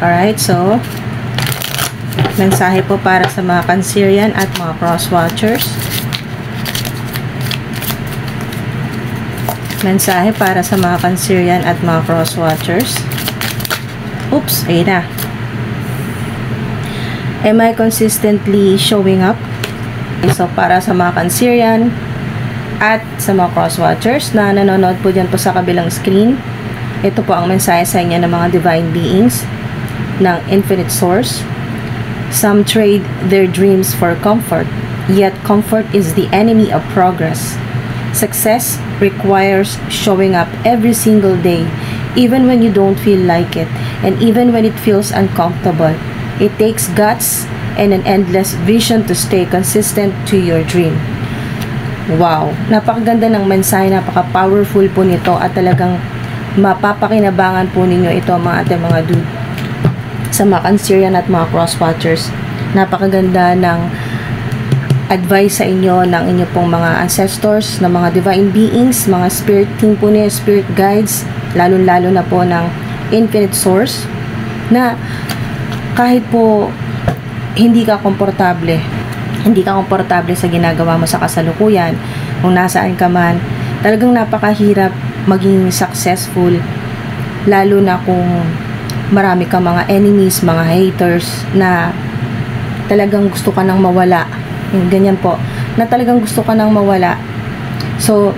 Alright, so mensahe po para sa mga Cancerian at mga cross-watchers. Mensahe para sa mga Cancerian at mga cross-watchers. Oops, ayun na. Am I consistently showing up? So, para sa mga Cancerian at sa mga cross-watchers na nanonood po dyan po sa kabilang screen, ito po ang mensahe sa inyo ng mga divine beings ng Infinite Source. Some trade their dreams for comfort, yet comfort is the enemy of progress. Success requires showing up every single day, even when you don't feel like it, and even when it feels uncomfortable. It takes guts and an endless vision to stay consistent to your dream. Wow! Napakaganda ng mensahe, napaka-powerful po nito at talagang mapapakinabangan po ninyo ito mga ating mga dude. Sa mga Cancerian at mga cross-watchers, napakaganda ng advice sa inyo ng inyo pong mga ancestors, ng mga divine beings, mga spirit team po niyo, spirit guides, lalo-lalo na po ng Infinite Source, na kahit po hindi ka komportable sa ginagawa mo sa kasalukuyan, kung nasaan ka man, talagang napakahirap maging successful, lalo na kung marami kang mga enemies, mga haters na talagang gusto ka nang mawala. Yung ganyan po, na talagang gusto ka nang mawala. So,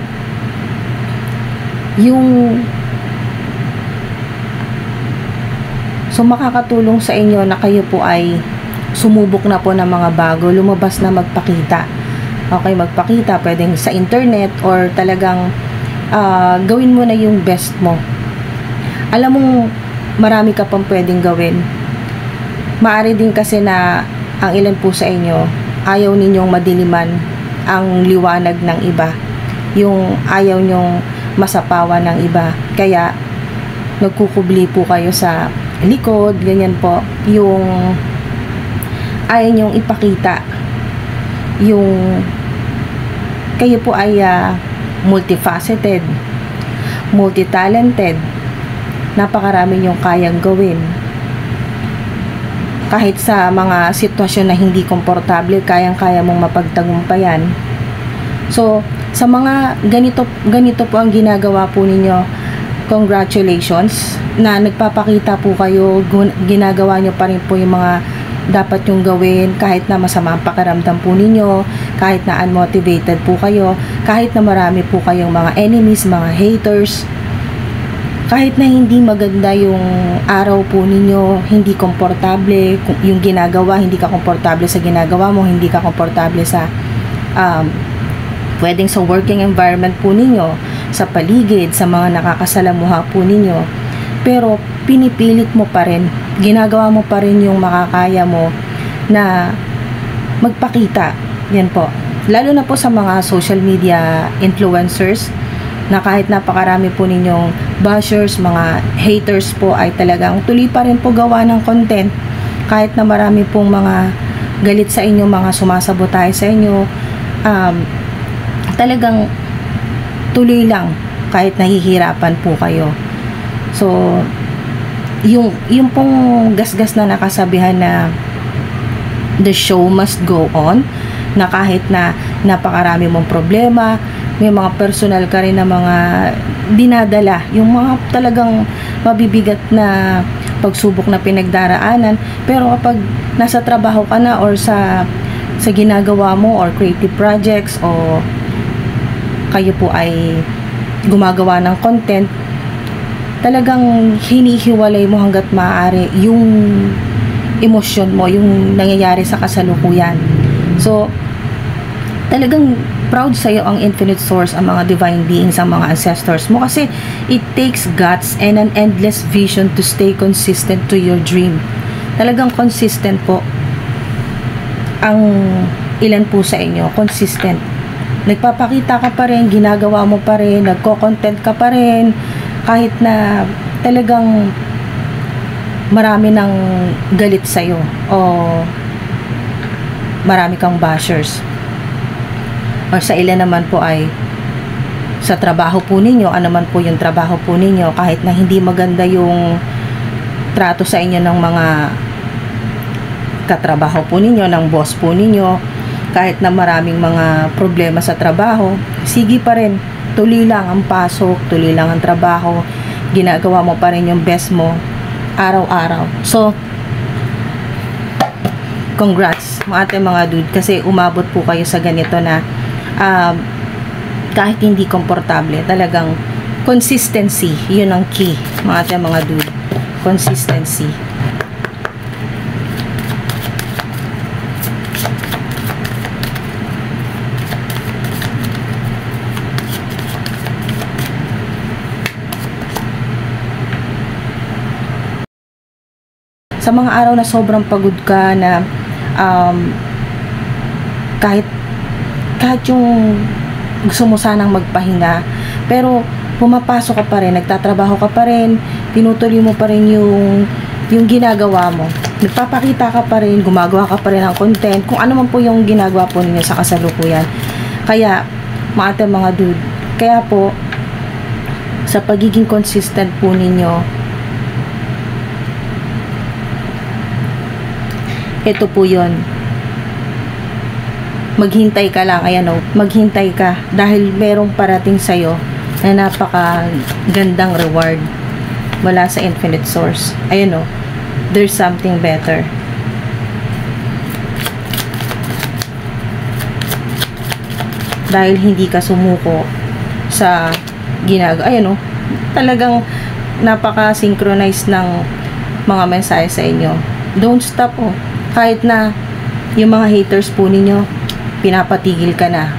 makakatulong sa inyo na kayo po ay sumubok na po ng mga bago, lumabas na magpakita. Okay, magpakita, pwedeng sa internet or talagang gawin mo na yung best mo. Alam mo, marami ka pang pwedeng gawin. Maaari din kasi na ang ilan po sa inyo, ayaw ninyong madiliman ang liwanag ng iba. Yung ayaw nyong masapawan ng iba. Kaya, nagkukubli po kayo sa likod, ganyan po. Yung ayaw nyong ipakita. Yung kayo po ay multifaceted, multitalented, napakarami nyong kayang gawin. Kahit sa mga sitwasyon na hindi komportable, kayang-kaya mong mapagtagumpayan. So, sa mga ganito po ang ginagawa po ninyo, congratulations, na nagpapakita po kayo, ginagawa nyo pa rin po yung mga dapat yung gawin, kahit na masama ang pakiramdam po ninyo, kahit na unmotivated po kayo, kahit na marami po kayong mga enemies, mga haters, kahit na hindi maganda yung araw po ninyo, hindi komportable yung ginagawa, hindi ka komportable sa ginagawa mo, hindi ka komportable sa pwedeng sa working environment po ninyo, sa paligid, sa mga nakakasalamuha po ninyo, pero pinipilit mo pa rin, ginagawa mo pa rin yung makakaya mo na magpakita. Yan po, lalo na po sa mga social media influencers, na kahit napakarami po ninyong bashers, mga haters po, ay talagang tuloy pa rin po gawa ng content. Kahit na marami pong mga galit sa inyo, mga sumasabotahe sa inyo, talagang tuloy lang kahit nahihirapan po kayo. So, yung pong gasgas na nakasabihan na the show must go on, na kahit na napakarami mong problema, may mga personal ka rin na mga dinadala, yung mga talagang mabibigat na pagsubok na pinagdaraanan, pero kapag nasa trabaho ka na or sa ginagawa mo or creative projects o kayo po ay gumagawa ng content, talagang hinihiwalay mo hanggat maaari yung emosyon mo, yung nangyayari sa kasalukuyan. So, talagang proud sa'yo ang Infinite Source, ang mga divine beings, ang mga ancestors mo, kasi it takes guts and an endless vision to stay consistent to your dream. Talagang consistent po ang ilan po sa inyo, consistent. Nagpapakita ka pa rin, ginagawa mo pa rin, nagko-content ka pa rin, kahit na talagang marami ng galit sa'yo o marami kang bashers. Or sa ilan naman po ay sa trabaho po ninyo, ano man po yung trabaho po ninyo, kahit na hindi maganda yung trato sa inyo ng mga katrabaho po ninyo, ng boss po ninyo, kahit na maraming mga problema sa trabaho, sige pa rin, tuloy lang ang pasok, tuloy lang ang trabaho, ginagawa mo pa rin yung best mo araw-araw. So congrats mga ate, mga dude, kasi umabot po kayo sa ganito na kahit hindi komportable, talagang consistency, yun ang key mga ate, mga dude, consistency. Sa mga araw na sobrang pagod ka, na kahit yung gusto mo sanang magpahinga, pero pumapasok ka pa rin, nagtatrabaho ka pa rin, tinutuloy mo pa rin yung ginagawa mo, nagpapakita ka pa rin, gumagawa ka pa rin ng content, kung ano man po yung ginagawa po ninyo sa kasalukuyan. Kaya mga ate, mga dude, kaya po sa pagiging consistent po ninyo, ito po yun. Maghintay ka lang. Ayan o. Maghintay ka. Dahil merong parating sa'yo na napaka-gandang reward mula sa infinite source. Ayan o. There's something better. Dahil hindi ka sumuko sa ginagawa. Ayan o. Talagang napaka-synchronize ng mga mensahe sa inyo. Don't stop o. Kahit na yung mga haters po ninyo, pinapatigil ka na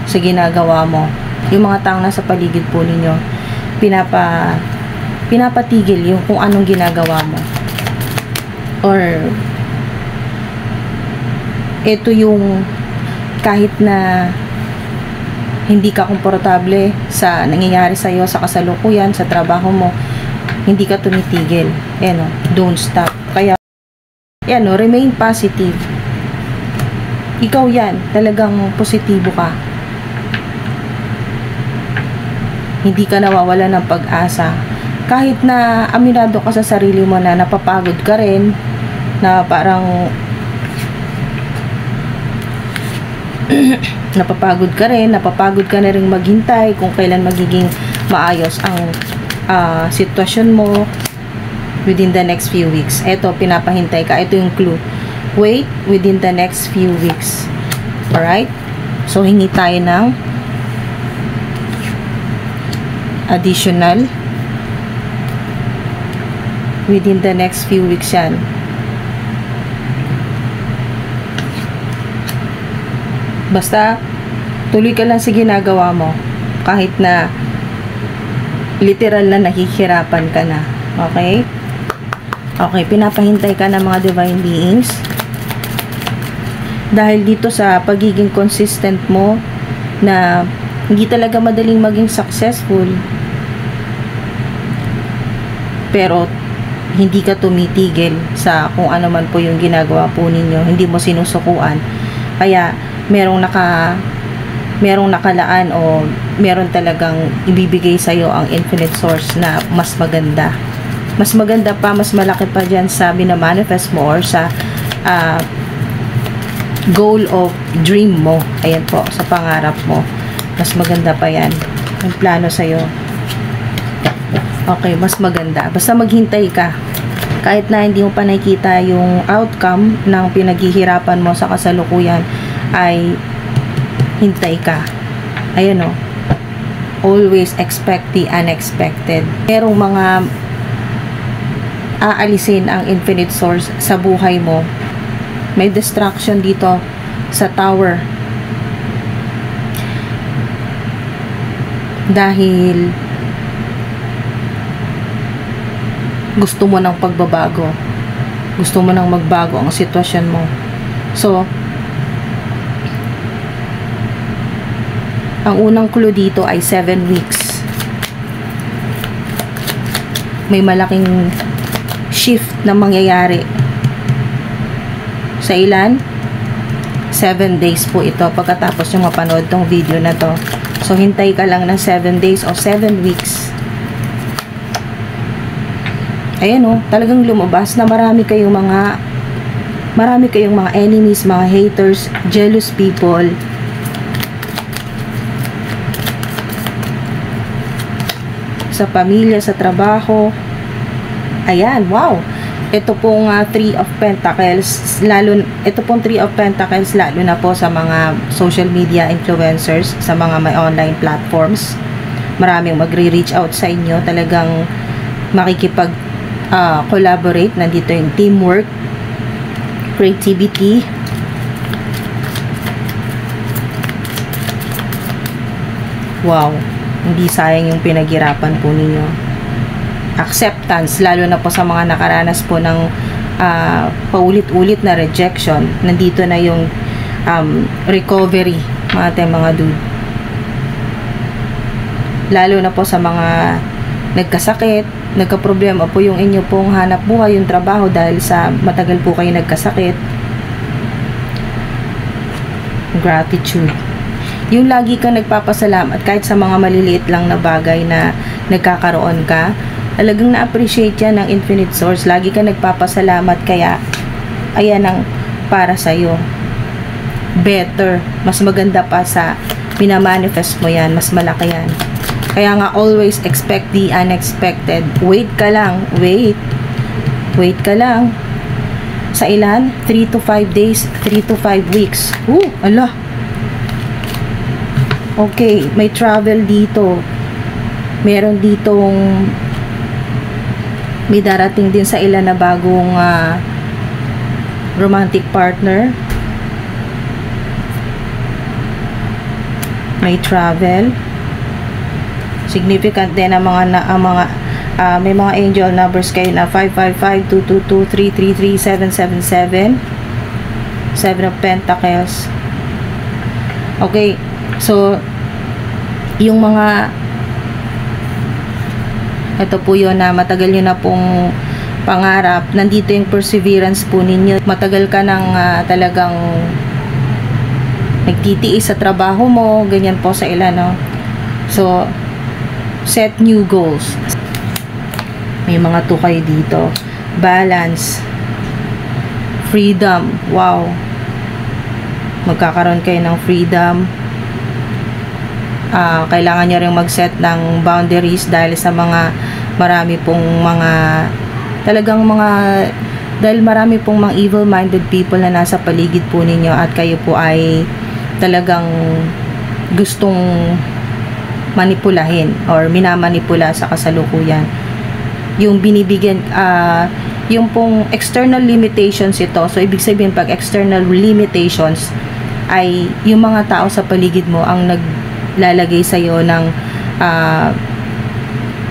sa ginagawa mo. Yung mga taong nasa paligid po ninyo, pinapatigil yung kung anong ginagawa mo. Or ito yung kahit na hindi ka komportable sa nangyayari sa iyo sa kasalukuyan, sa trabaho mo, hindi ka tumitigil. Ayan o, don't stop. Kaya yan o, remain positive. Ikaw yan, talagang positibo ka. Hindi ka nawawala ng pag-asa. Kahit na aminado ka sa sarili mo na napapagod ka rin, na parang napapagod ka na rin maghintay kung kailan magiging maayos ang sitwasyon mo within the next few weeks. Ito, pinapahintay ka. Ito yung clue. Wait within the next few weeks. Alright? So, hingi tayo ng additional within the next few weeks yan. Basta, tuloy ka lang sa ginagawa mo. Kahit na literal na nakikirapan ka na. Okay? Okay, pinapahintay ka ng mga divine beings. Dahil dito sa pagiging consistent mo na hindi talaga madaling maging successful, pero hindi ka tumitigil sa kung ano man po yung ginagawa po ninyo, hindi mo sinusukuan. Kaya merong nakalaan o meron talagang ibibigay sa'yo ang infinite source na mas maganda. Mas maganda pa, mas malaki pa dyan sa binamanifest mo or sa goal of dream mo. Ayan po, sa pangarap mo. Mas maganda pa yan. Yung plano sa'yo. Okay, mas maganda. Basta maghintay ka. Kahit na hindi mo pa nakikita yung outcome ng pinaghihirapan mo sa kasalukuyan, ay hintay ka. Ayan o. Always expect the unexpected. Merong mga aalisin ang infinite source sa buhay mo. May distraction dito sa tower. Dahil gusto mo ng pagbabago. Gusto mo ng magbago ang sitwasyon mo. So, ang unang clue dito ay 7 weeks. May malaking shift na mangyayari. Sa ilan? 7 days po ito pagkatapos yung mapanood tong video na to. So, hintay ka lang ng 7 days o 7 weeks. ayan o, talagang lumabas na marami kayong mga enemies, mga haters, jealous people. Sa pamilya, sa trabaho. Ayan, wow. Ito pong 3 of Pentacles, ito pong 3 of Pentacles, lalo na po sa mga social media influencers, sa mga may online platforms. Maraming magre-reach out sa inyo, talagang makikipag collaborate. Nandito yung teamwork, creativity, wow, hindi sayang yung pinaghirapan po ninyo. Acceptance, lalo na po sa mga nakaranas po ng paulit-ulit na rejection. Nandito na yung recovery, mga dude. Lalo na po sa mga nagkasakit, nagka-problema po yung inyo pong hanap buhay, yung trabaho, dahil sa matagal po kayo nagkasakit. Gratitude, yung lagi ka nagpapasalamat kahit sa mga maliliit lang na bagay na nagkakaroon ka, talagang na-appreciate yan ng Infinite Source. Lagi ka nagpapasalamat, kaya ayan ang para sa'yo. Better, mas maganda pa sa minamanifest mo yan, mas malaki yan. Kaya nga, always expect the unexpected. Wait ka lang, wait ka lang. Sa ilan? 3 to 5 days, 3 to 5 weeks. Ala. Okay, may travel dito. Meron ditong may darating din sa ilan na bagong romantic partner. May travel. Significant din ang may mga angel numbers kayo na 555, 222, 333, 777, 7 of Pentacles. Okay, so yung mga ito po yun na matagal nyo na pong pangarap. Nandito yung perseverance po ninyo. Matagal ka nang talagang nagtitiis sa trabaho mo. Ganyan po sa ilan, no? So, set new goals. May mga tukay dito. Balance. Freedom. Wow. Magkakaroon kayo ng freedom. Kailangan nyo rin mag-set ng boundaries dahil sa marami pong dahil marami pong mga evil-minded people na nasa paligid po ninyo, at kayo po ay talagang gustong manipulahin or minamanipula sa kasalukuyan. Yung binibigyan, yung pong external limitations ito. So, ibig sabihin, pag external limitations ay yung mga tao sa paligid mo ang naglalagay sa'yo ng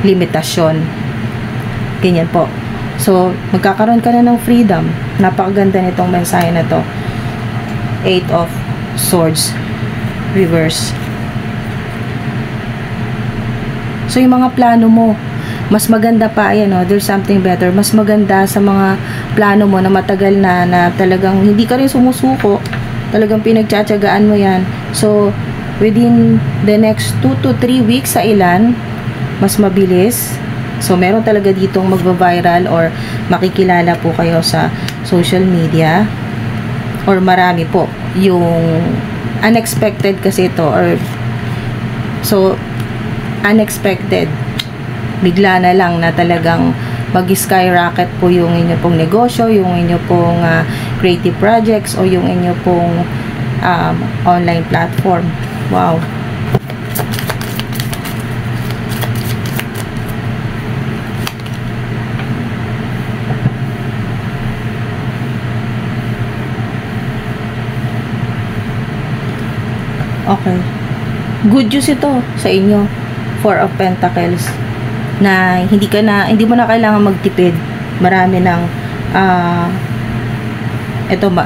limitasyon. Ganyan po. So, magkakaroon ka na ng freedom. Napakaganda nitong mensahe na to. 8 of Swords reverse. So, yung mga plano mo, mas maganda pa, ayan o, there's something better. Mas maganda sa mga plano mo na matagal na talagang hindi ka rin sumusuko. Talagang pinagtsatsagaan mo yan. So, within the next 2 to 3 weeks sa ilan, mas mabilis. So, meron talaga ditong magva-viral or makikilala po kayo sa social media. Or marami po. Yung unexpected kasi ito. So, unexpected. Bigla na lang na talagang mag-skyrocket po yung inyo pong negosyo, yung inyo pong creative projects, o yung inyo pong online platform. Wow. Okay. Good news ito sa inyo. 4 of Pentacles. Na hindi mo na kailangan magtipid. Marami ng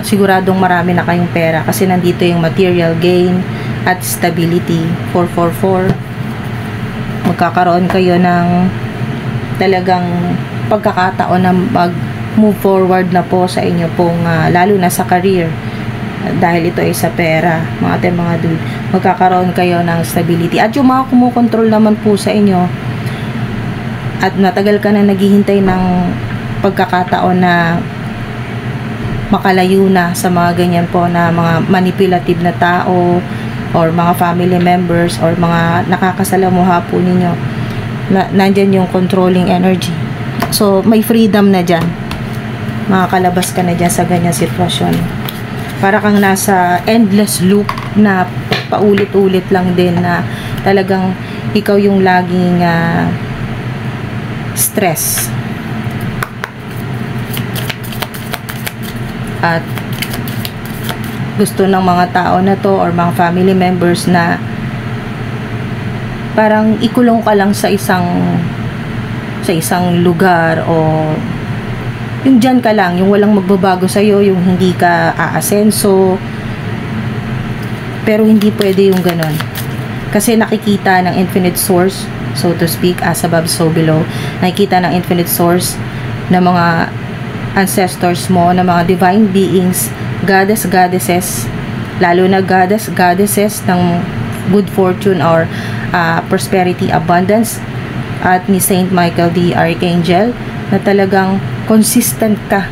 siguradong marami na kayong pera kasi nandito yung material gain at stability. 444. Magkakaroon kayo ng talagang pagkakataon na mag-move forward na po sa inyo pong lalo na sa career. Dahil ito ay sa pera, mga dude. Magkakaroon kayo ng stability. At yung mga kumukontrol naman po sa inyo, at matagal ka na naghihintay ng pagkakataon na makalayo na sa mga ganyan po na mga manipulative na tao or mga family members or mga nakakasalamuha po ninyo, nandyan yung controlling energy. So may freedom na dyan, makakalabas ka na dyan sa ganyan sitwasyon. Para kang nasa endless loop na paulit-ulit lang din, na talagang ikaw yung laging stress. At gusto ng mga tao na to or mga family members na parang ikulong ka lang sa isang lugar, o yung dyan ka lang, yung walang magbabago sa'yo, yung hindi ka aasenso. Pero hindi pwede yung ganon, kasi nakikita ng infinite source, so to speak, as above so below. Nakikita ng infinite source na mga ancestors mo, na mga divine beings, goddesses, lalo na goddesses ng good fortune or prosperity, abundance, at ni Saint Michael the Archangel, na talagang consistent ka.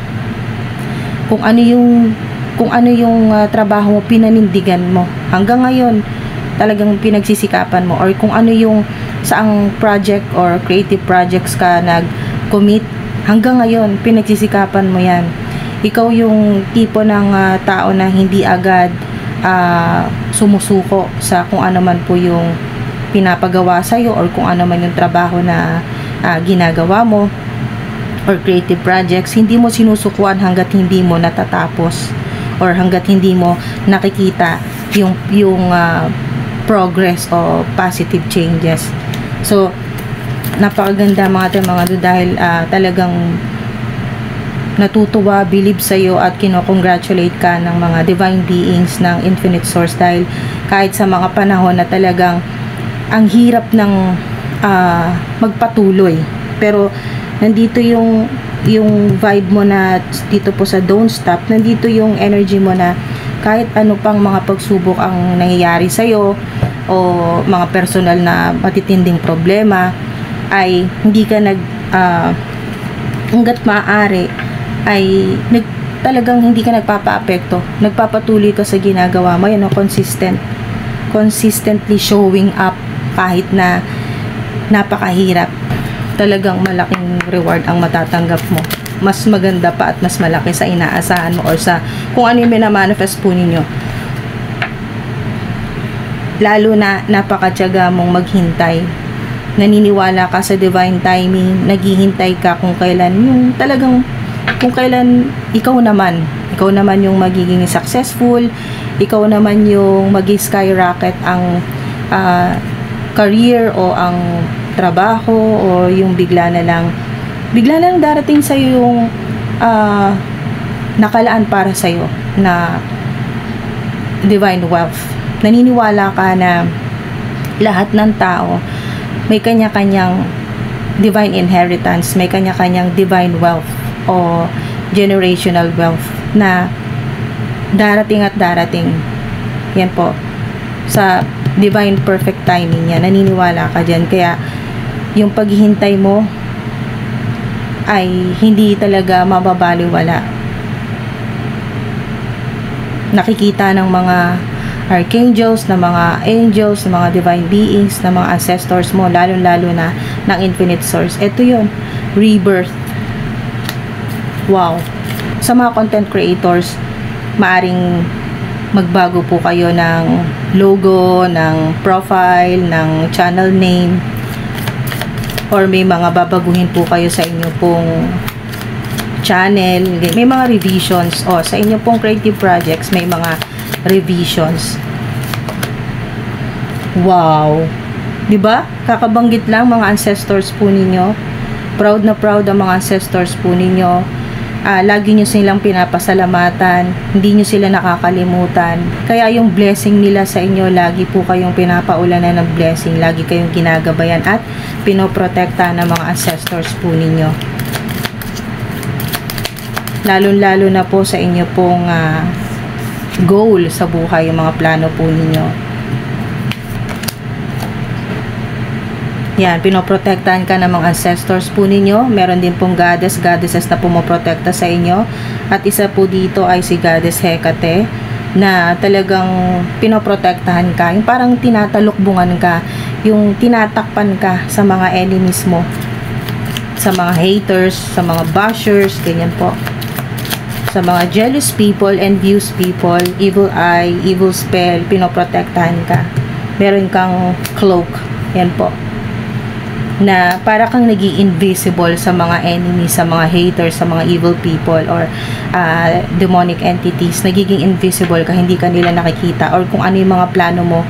Kung ano yung trabaho mo, pinanindigan mo hanggang ngayon, talagang pinagsisikapan mo, or kung ano yung saang project or creative projects ka nag-commit, hanggang ngayon pinagsisikapan mo yan. Ikaw yung tipo ng tao na hindi agad sumusuko sa kung ano man po yung pinapagawa sa'yo, or kung ano man yung trabaho na ginagawa mo or creative projects. Hindi mo sinusukuan hanggat hindi mo natatapos, or hanggat hindi mo nakikita yung progress o positive changes. So napakaganda mga dahil talagang natutuwa, believe sa'yo at kino-congratulate ka ng mga divine beings ng infinite source, dahil kahit sa mga panahon na talagang ang hirap ng magpatuloy, pero nandito yung vibe mo na dito po sa don't stop, nandito yung energy mo na kahit ano pang mga pagsubok ang nangyayari sa'yo o mga personal na matitinding problema, ay hindi ka hanggat maaari ay talagang hindi ka nagpapaapekto, nagpapatuloy ka sa ginagawa mo. Yan, consistently showing up kahit na napakahirap. Talagang malaking reward ang matatanggap mo, mas maganda pa at mas malaki sa inaasahan mo or sa kung ano yung minamanifest po ninyo. Lalo na napakatyaga mong maghintay, naniniwala ka sa divine timing, naghihintay ka kung kailan yung talagang, kung kailan ikaw naman yung magiging successful, ikaw naman yung mag-skyrocket ang career o ang trabaho, o yung bigla na lang darating sa yung nakalaan para sa iyo na divine wealth. Naniniwala ka na lahat ng tao may kanya-kanyang divine inheritance, may kanya-kanyang divine wealth o generational wealth na darating at darating. Yan po, sa divine perfect timing yan, naniniwala ka dyan. Kaya yung paghihintay mo ay hindi talaga mababaliwala. Nakikita ng mga archangels, na mga angels, na mga divine beings, na mga ancestors mo, lalo-lalo na ng infinite source. Ito yun, rebirth. Wow. Sa mga content creators, maaring magbago po kayo ng logo, ng profile, ng channel name, or may mga babaguhin po kayo sa inyo pong channel. May mga revisions. O, sa inyo pong creative projects, may mga revisions. Wow. 'Di ba? Kakabanggit lang mga ancestors po ninyo. Proud na proud ang mga ancestors po ninyo. Lagi nyo silang pinapasalamatan. Hindi nyo sila nakakalimutan. Kaya yung blessing nila sa inyo, lagi po kayong pinapaulanan ng blessing. Lagi kayong ginagabayan at pinoprotekta ng mga ancestors po ninyo. Lalo-lalo na po sa inyo pong goal sa buhay, yung mga plano po ninyo. Yan, pinoprotektahan ka ng mga ancestors po ninyo. Meron din pong goddesses na pumoprotekta sa inyo. At isa po dito ay si Goddess Hecate na talagang pinoprotektahan ka. Yung parang tinatalukbungan ka, yung tinatakpan ka sa mga enemies mo, sa mga haters, sa mga bashers, ganyan po. Sa mga jealous people, envious people, evil eye, evil spell, pinoprotektahan ka. Meron kang cloak. Yan po. Na para kang naging invisible sa mga enemies, sa mga haters, sa mga evil people or demonic entities. Nagiging invisible ka, hindi ka nila nakikita, or kung ano yung mga plano mo,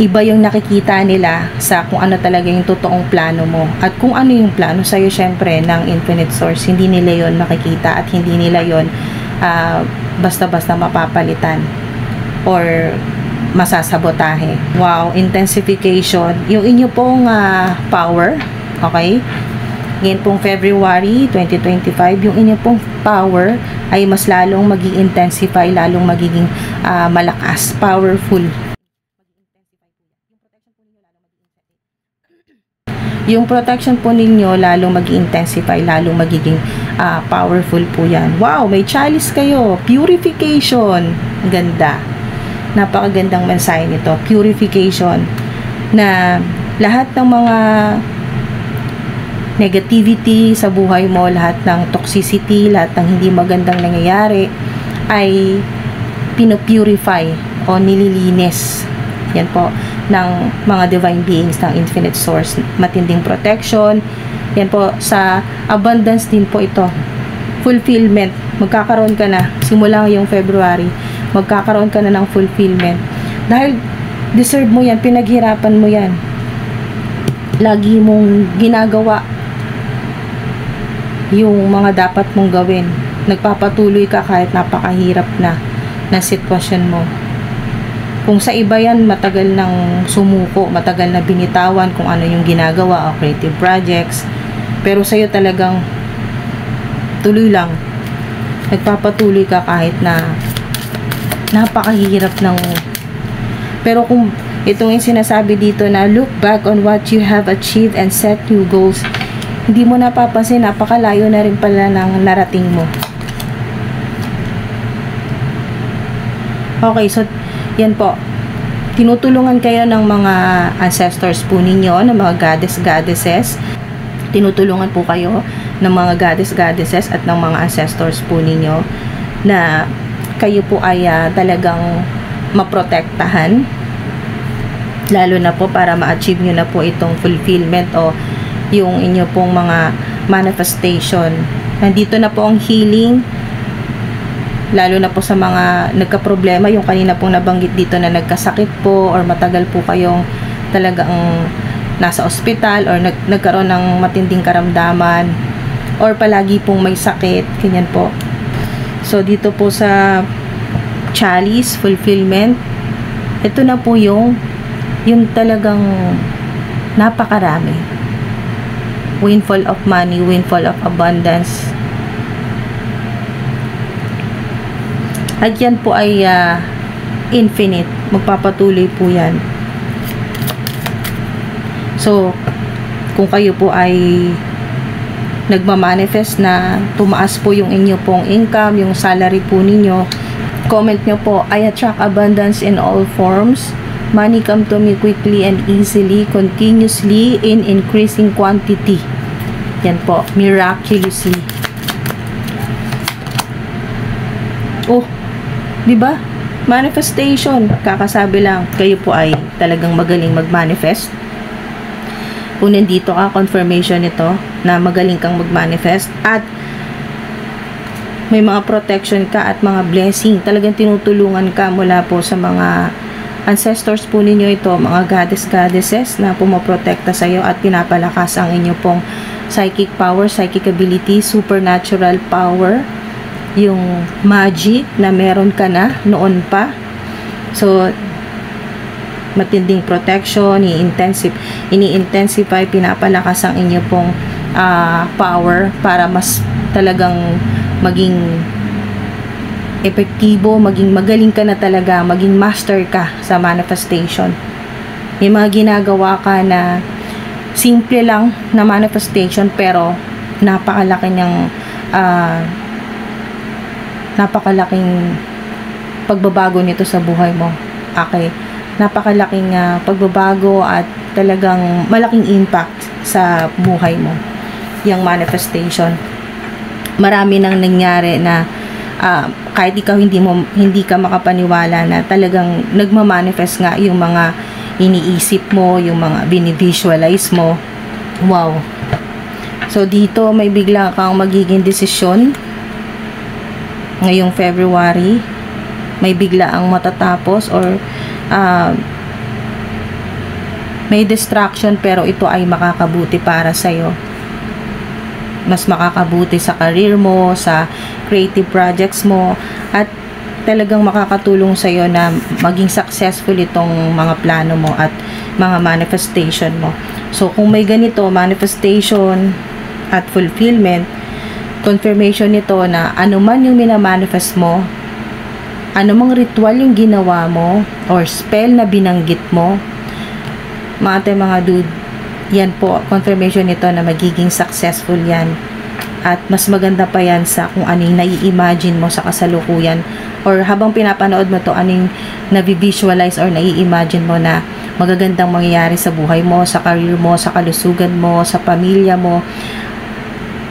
iba yung nakikita nila sa kung ano talaga yung totoong plano mo. At kung ano yung plano sa'yo, syempre, ng Infinite Source, hindi nila yon makikita at hindi nila yon basta-basta mapapalitan or masasabotahe. Wow, intensification. Yung inyo pong power, okay? Ngayon pong February 2025, yung inyo pong power ay mas lalong mag-i-intensify, lalong magiging malakas, powerful. Yung protection po ninyo lalong mag-i-intensify, lalong magiging powerful po yan. Wow, may chalice kayo. Purification. Ganda. Napakagandang mensahe nito, purification, na lahat ng mga negativity sa buhay mo, lahat ng toxicity, lahat ng hindi magandang nangyayari ay pinopurify o nililinis, yan po, ng mga divine beings ng Infinite Source. Matinding protection, yan po, sa abundance din po ito, fulfillment. Magkakaroon ka na simula ngayong February, magkakaroon ka na ng fulfillment dahil deserve mo yan, pinaghirapan mo yan, lagi mong ginagawa yung mga dapat mong gawin, nagpapatuloy ka kahit napakahirap na sitwasyon mo. Kung sa iba yan, matagal nang sumuko, matagal na binitawan kung ano yung ginagawa o creative projects, pero sa'yo talagang tuloy lang, nagpapatuloy ka kahit na napakahirap ng, pero kung itong yung sinasabi dito na look back on what you have achieved and set new goals, hindi mo napapansin, napakalayo na rin pala ng narating mo. Okay, so yan po, tinutulungan kayo ng mga ancestors po ninyo, ng mga goddesses, tinutulungan po kayo ng mga goddesses at ng mga ancestors po ninyo na kayo po ay talagang maprotektahan, lalo na po para ma-achieve nyo na po itong fulfillment o yung inyo pong mga manifestation. Nandito na po ang healing, lalo na po sa mga nagka-problema, yung kanina pong nabanggit dito na nagkasakit po or matagal po kayong talagang nasa ospital or nagkaroon ng matinding karamdaman or palagi pong may sakit, ganyan po. So, dito po sa chalice, fulfillment, ito na po yung talagang napakarami. Windfall of money, windfall of abundance. At yan po ay infinite. Magpapatuloy po yan. So, kung kayo po ay nagmamanifest na tumaas po yung inyo pong income, yung salary po ninyo, comment nyo po, I attract abundance in all forms. Money come to me quickly and easily, continuously, in increasing quantity. Yan po, miraculously. Oh, di ba? Manifestation. Kakasabi lang, kayo po ay talagang magaling mag-manifest. Kung nandito ka, confirmation nito na magaling kang mag-manifest at may mga protection ka at mga blessing. Talagang tinutulungan ka mula po sa mga ancestors po ninyo ito, mga goddesses na pumoprotekta sa iyo at pinapalakas ang inyo pong psychic power, psychic ability, supernatural power, yung magic na meron ka na noon pa. So, matinding protection, ini-intensify, pinapalakas ang inyo pong power para mas talagang maging epektibo, maging magaling ka na talaga, maging master ka sa manifestation. May mga ginagawa ka na simple lang na manifestation, pero napakalaking pagbabago nito sa buhay mo. Okay, napakalaking pagbabago at talagang malaking impact sa buhay mo yung manifestation. Marami nang nangyari na kahit ikaw hindi ka makapaniwala na talagang nagma-manifest nga yung mga iniisip mo, yung mga binivisualize mo. Wow. So dito may bigla kang magiging desisyon ngayong February. May bigla ang matatapos or may distraction, pero ito ay makakabuti para sa'yo. Mas makakabuti sa career mo, sa creative projects mo, at talagang makakatulong sa'yo na maging successful itong mga plano mo at mga manifestation mo. So kung may ganito, manifestation at fulfillment, confirmation nito na anuman yung minamanifest mo, anumang ritual yung ginawa mo or spell na binanggit mo, mga dude, yan po, confirmation nito na magiging successful yan. At mas maganda pa yan sa kung anong nai-imagine mo sa kasalukuyan, or habang pinapanood mo to, anong nabivisualize or nai-imagine mo na magagandang mangyayari sa buhay mo, sa career mo, sa kalusugan mo, sa pamilya mo.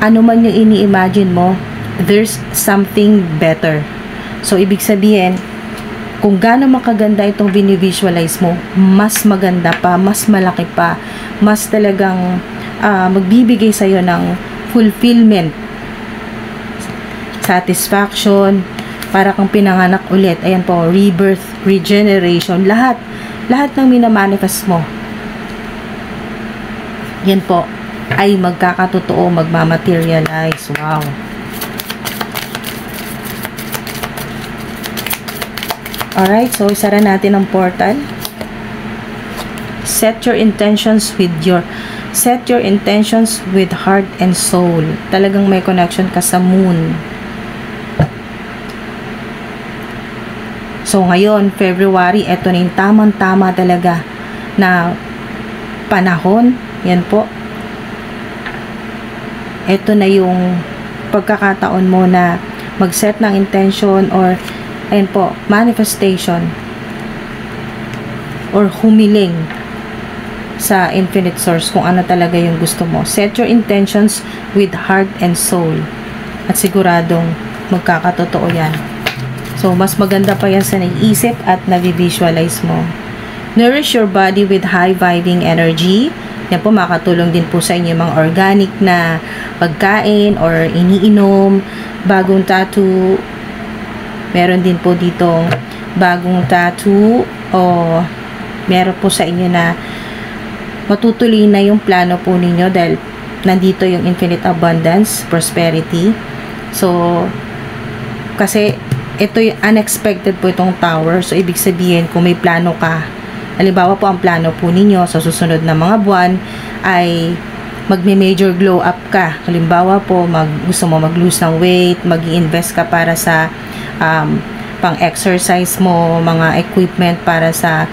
Ano man yung ini-imagine mo, there's something better. So ibig sabihin, kung gaano makaganda itong binivisualize mo, mas maganda pa, mas malaki pa, mas talagang magbibigay sa'yo ng fulfillment, satisfaction, para kang pinanganak ulit. Ayan po, rebirth, regeneration, lahat ng minamanifest mo, yan po, ay magkakatotoo, magmamaterialize. Wow. Alright, so isara natin ang portal. Set your intentions with heart and soul. Talagang may connection ka sa moon. So ngayon, February, eto na yung tamang-tama talaga na panahon. Yan po. Eto na yung pagkakataon mo na mag-set ng intention or ayan po, manifestation or humiling sa infinite source kung ano talaga yung gusto mo. Set your intentions with heart and soul at siguradong magkakatotoo yan. So mas maganda pa yan sa naiisip at nabivisualize mo. Nourish your body with high vibing energy. Yan po, makatulong din po sa inyo mga organic na pagkain or iniinom, bagong tattoo. Meron din po ditong bagong tattoo o meron po sa inyo na matutuloy na yung plano po ninyo dahil nandito yung infinite abundance, prosperity. So, kasi ito yung unexpected po itong tower. So, ibig sabihin kung may plano ka, halimbawa po ang plano po ninyo sa susunod na mga buwan ay magme-major glow up ka. Halimbawa po, gusto mo mag-lose ng weight, mag-i-invest ka para sa pang-exercise mo, mga equipment para sa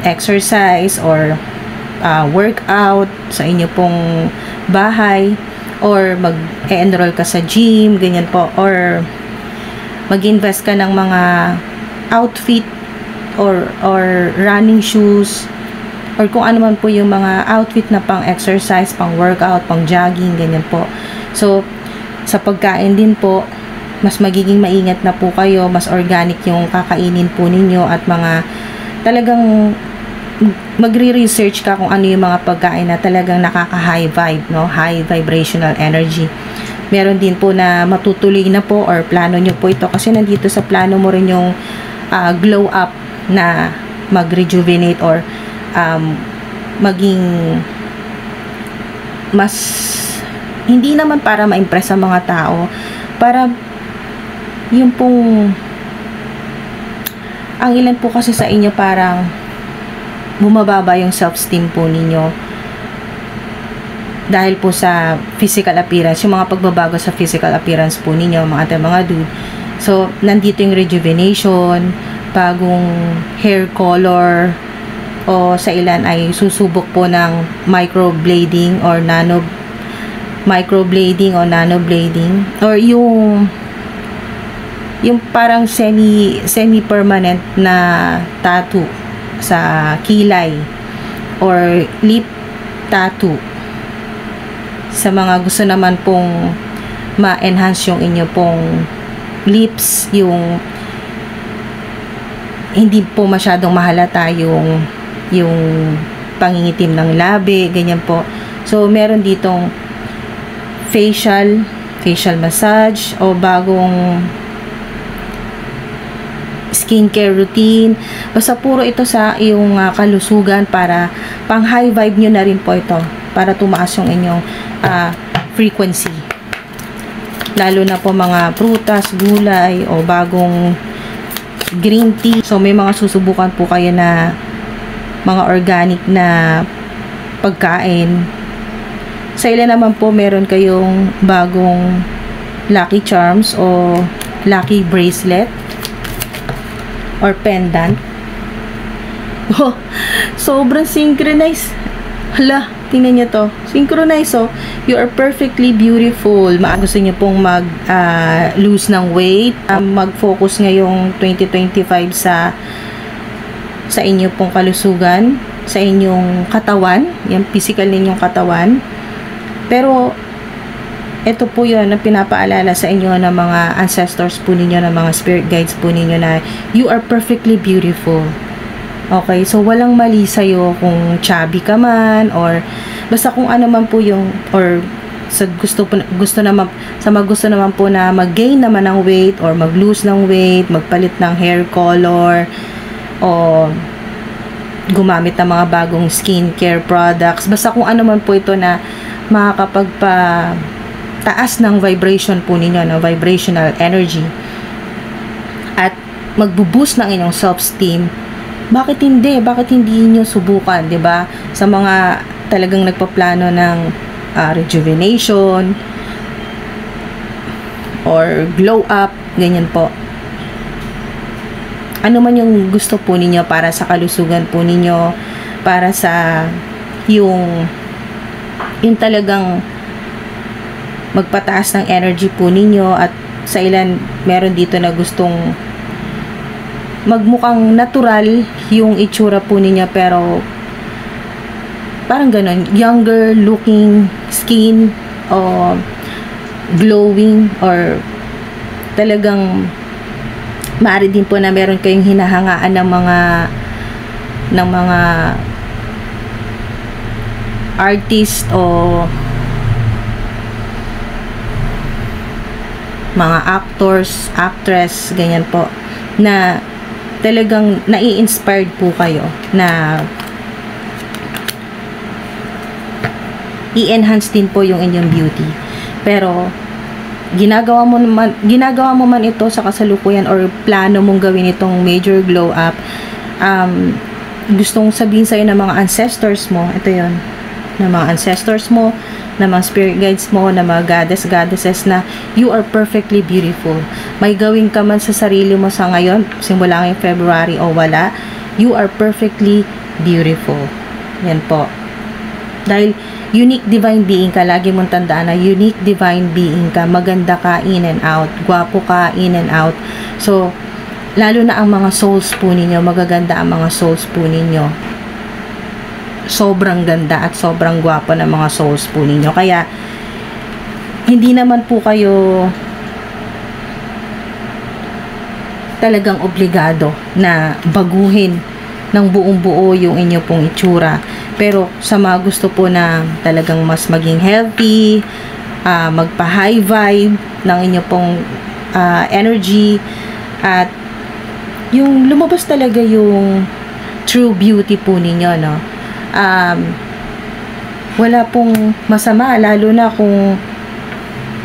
exercise or workout sa inyo pong bahay, or mag-enroll ka sa gym, ganyan po, or mag-invest ka ng mga outfit or running shoes, or kung ano man po yung mga outfit na pang-exercise, pang-workout, pang-jogging, ganyan po. So, sa pagkain din po, mas magiging maingat na po kayo, mas organic yung kakainin po ninyo at mga talagang magre-research ka kung ano yung mga pagkain na talagang nakaka-high vibe, no? High vibrational energy. Meron din po na matutuloy na po or plano nyo po ito kasi nandito sa plano mo rin yung glow up na mag-rejuvenate or maging mas hindi naman para ma-impress ang mga tao, para yung pong ang ilan po kasi sa inyo parang bumababa yung self-esteem po ninyo dahil po sa physical appearance, yung mga pagbabago sa physical appearance po ninyo, mga dude. So, nandito yung rejuvenation, bagong hair color, o sa ilan ay susubok po ng microblading or microblading o nanoblading, or yung parang semi-permanent na tattoo sa kilay or lip tattoo. Sa mga gusto naman pong ma-enhance yung inyo pong lips, yung hindi po masyadong mahalata yung pangingitim ng labi, ganyan po. So meron ditong facial massage o bagong skincare routine. Basta puro ito sa iyong kalusugan, para pang high vibe nyo na rin po ito, para tumaas yung inyong frequency. Lalo na po mga prutas, gulay o bagong green tea. So may mga susubukan po kayo na mga organic na pagkain. Sa ilan naman po meron kayong bagong lucky charms o lucky bracelet or pendant. Oh, sobrang synchronized. Hala, tingnan nyo to. Synchronized, oh. You are perfectly beautiful. Gusto nyo pong lose ng weight. Mag-focus ngayong 2025 sa inyo pong kalusugan, sa inyong katawan, yung physical ninyong katawan. Pero ito po yun na pinapaalala sa inyo ng mga ancestors po ninyo, ng mga spirit guides po ninyo, na you are perfectly beautiful. Okay, so walang mali sa'yo kung chubby ka man, or basta kung ano man po yung, or sa gusto naman po na mag-gain naman ng weight or mag-lose ng weight, magpalit ng hair color, o gumamit ng mga bagong skincare products. Basta kung ano man po ito na makakapagpa-taas ng vibration po ninyo, na vibrational energy, at magbo-boost ng inyong self-esteem. Bakit hindi? Bakit hindi niyo subukan, 'di ba? Sa mga talagang nagpaplano ng rejuvenation or glow up, ganyan po. Ano man yung gusto po ninyo para sa kalusugan po ninyo, para sa yung talagang magpataas ng energy po ninyo. At sa ilan meron dito na gustong magmukhang natural yung itsura po ninyo, pero parang ganun, younger looking skin o glowing, or talagang maaari din po na meron kayong hinahangaan ng mga artist o mga actors, actress, ganyan po, na talagang nai-inspired po kayo na i-enhance din po yung inyong beauty. Pero ginagawa mo man ito sa kasalukuyan, or plano mong gawin itong major glow up, gustong sabihin sa'yo ng mga ancestors mo, ito yon, ng mga ancestors mo, ng mga spirit guides mo, ng mga goddesses, na you are perfectly beautiful. May gawin ka man sa sarili mo sa ngayon, simula ngayong February o wala, you are perfectly beautiful. Yan po. Dahil unique divine being ka, lagi mong tandaan na unique divine being ka, maganda ka in and out, gwapo ka in and out. So, lalo na ang mga souls po ninyo, magaganda ang mga souls po ninyo. Sobrang ganda at sobrang gwapo ng mga souls po ninyo. Kaya, hindi naman po kayo talagang obligado na baguhin ng buong buo yung inyo pong itsura. Pero sa mga gusto po na talagang mas maging healthy, magpa-high vibe ng inyo pong energy, at yung lumabas talaga yung true beauty po ninyo, no? Wala pong masama, lalo na kung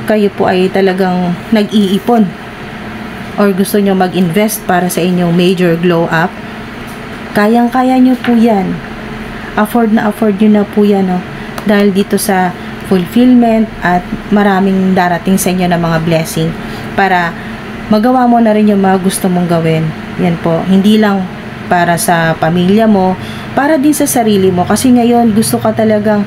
kayo po ay talagang nag-iipon or gusto nyo mag-invest para sa inyong major glow up. Kayang-kaya nyo po yan. Afford nyo na po yan, no? Dahil dito sa fulfillment, at maraming darating sa inyo na mga blessing para magawa mo na rin yung mga gusto mong gawin. Yan po. Hindi lang para sa pamilya mo, para din sa sarili mo. Kasi ngayon, gusto ka talagang,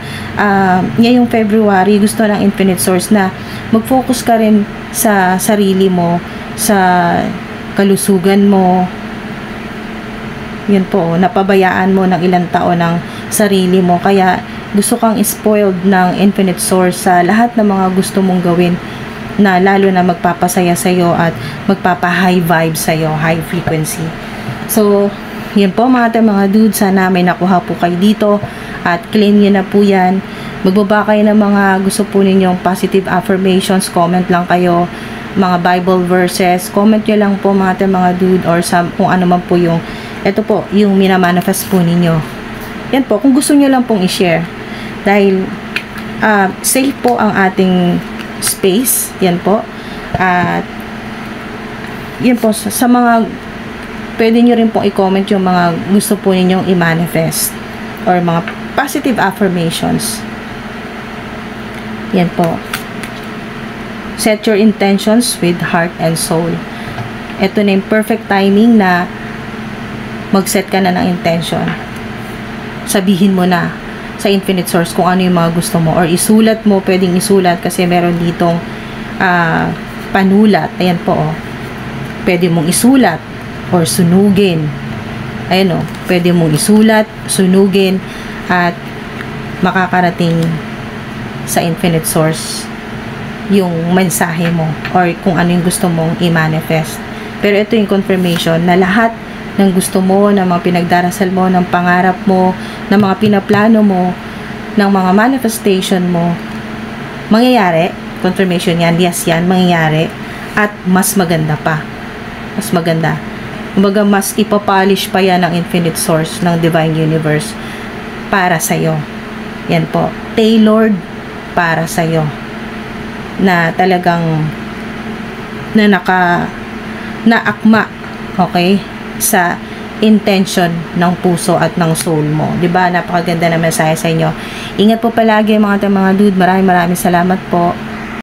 ngayong February, gusto ng Infinite Source na mag-focus ka rin sa sarili mo, sa kalusugan mo. Yun po, napabayaan mo ng ilang taon ng sarili mo. Kaya, gusto kang spoiled ng Infinite Source sa lahat ng mga gusto mong gawin, na lalo na magpapasaya sa'yo at magpapa-high vibe sa'yo, high frequency. So, yun po mga dude, sana may nakuha po kayo dito at claim nyo na po yan. Magbaba kayo ng mga gusto po ninyong positive affirmations, comment lang kayo, mga Bible verses, comment nyo lang po mga dude, or kung ano man po yung, ito po, yung minamanifest po ninyo. Yan po, kung gusto nyo lang pong i-share. Dahil, safe po ang ating space, yan po. At yan po, sa mga pwede nyo rin pong i-comment yung mga gusto po ninyong i-manifest or mga positive affirmations. Yan po. Set your intentions with heart and soul. Ito na yung perfect timing na mag-set ka na ng intention. Sabihin mo na sa Infinite Source kung ano yung mga gusto mo, or isulat mo, pwedeng isulat kasi meron ditong panulat. Ayan po, oh. Pwede mong isulat or sunugin. Ayan, oh. Pwede mong isulat, sunugin, at makakarating sa Infinite Source yung mensahe mo or kung ano yung gusto mong i-manifest. Pero ito yung confirmation na lahat ng gusto mo, ng mga pinagdarasal mo, ng pangarap mo, ng mga pinaplano mo, ng mga manifestation mo, mangyayari. Confirmation yan, yes yan, mangyayari. At mas maganda pa. Mas maganda. Kumbaga, mas ipapolish pa yan ng Infinite Source, ng Divine Universe para sa'yo. Yan po. Tailored para sa'yo. Na talagang naakma, okay, sa intention ng puso at ng soul mo. 'Di ba? Napakaganda na mensahe sa inyo. Ingat po palagi mga dude. Maraming salamat po.